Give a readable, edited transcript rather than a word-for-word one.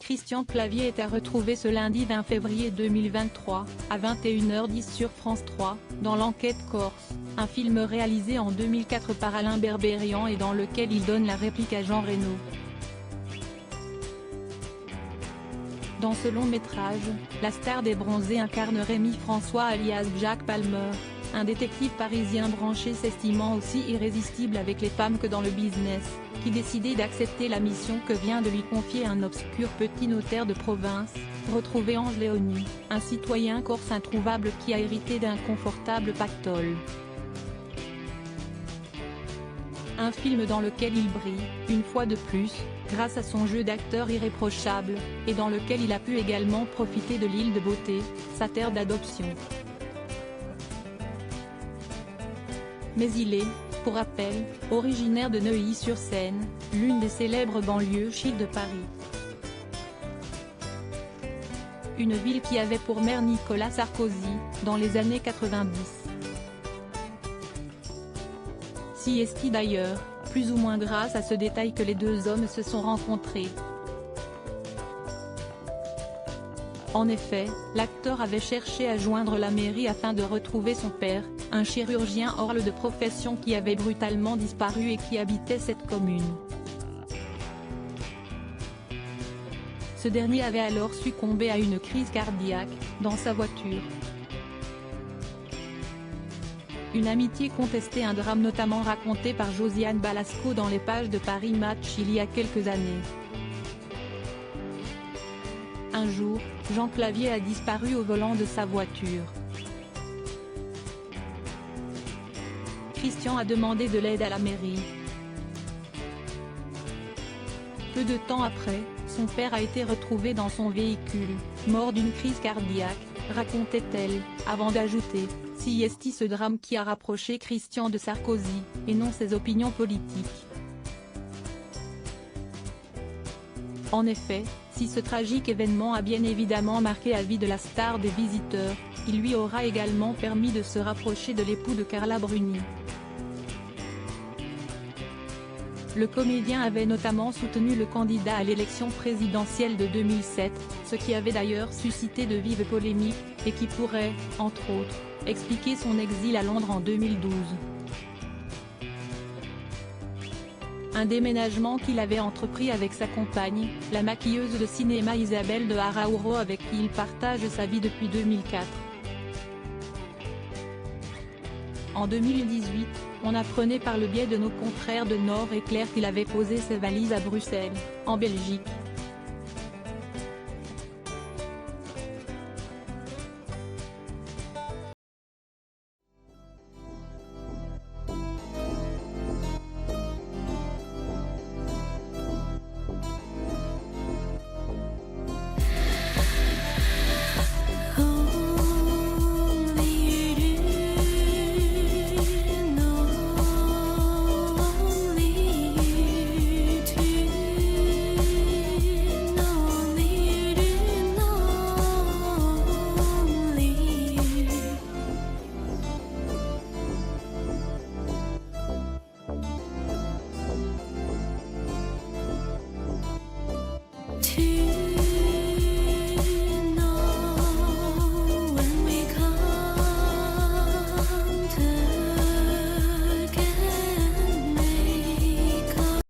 Christian Clavier est à retrouver ce lundi 20 février 2023, à 21h10 sur France 3, dans l'Enquête Corse, un film réalisé en 2004 par Alain Berberian et dans lequel il donne la réplique à Jean Reno. Dans ce long métrage, la star des Bronzés incarne Rémi François alias Jack Palmer, un détective parisien branché s'estimant aussi irrésistible avec les femmes que dans le business, qui décidait d'accepter la mission que vient de lui confier un obscur petit notaire de province, retrouver Ange Léonie, un citoyen corse introuvable qui a hérité d'un confortable pactole. Un film dans lequel il brille, une fois de plus, grâce à son jeu d'acteur irréprochable, et dans lequel il a pu également profiter de l'île de beauté, sa terre d'adoption. Mais il est, pour rappel, originaire de Neuilly-sur-Seine, l'une des célèbres banlieues chic de Paris. Une ville qui avait pour maire Nicolas Sarkozy, dans les années 90. Si est-il d'ailleurs, plus ou moins grâce à ce détail que les deux hommes se sont rencontrés. En effet, l'acteur avait cherché à joindre la mairie afin de retrouver son père, un chirurgien orle de profession qui avait brutalement disparu et qui habitait cette commune. Ce dernier avait alors succombé à une crise cardiaque, dans sa voiture. Une amitié contestée, un drame notamment raconté par Josiane Balasco dans les pages de Paris Match il y a quelques années. Un jour, Jean Clavier a disparu au volant de sa voiture. Christian a demandé de l'aide à la mairie. Peu de temps après, son père a été retrouvé dans son véhicule, mort d'une crise cardiaque, racontait-elle, avant d'ajouter, si est ce drame qui a rapproché Christian de Sarkozy, et non ses opinions politiques. En effet, si ce tragique événement a bien évidemment marqué la vie de la star des Visiteurs, il lui aura également permis de se rapprocher de l'époux de Carla Bruni. Le comédien avait notamment soutenu le candidat à l'élection présidentielle de 2007, ce qui avait d'ailleurs suscité de vives polémiques, et qui pourrait, entre autres, expliquer son exil à Londres en 2012. Un déménagement qu'il avait entrepris avec sa compagne, la maquilleuse de cinéma Isabelle de Araújo avec qui il partage sa vie depuis 2004. En 2018, on apprenait par le biais de nos confrères de Nord Éclair qu'il avait posé ses valises à Bruxelles, en Belgique.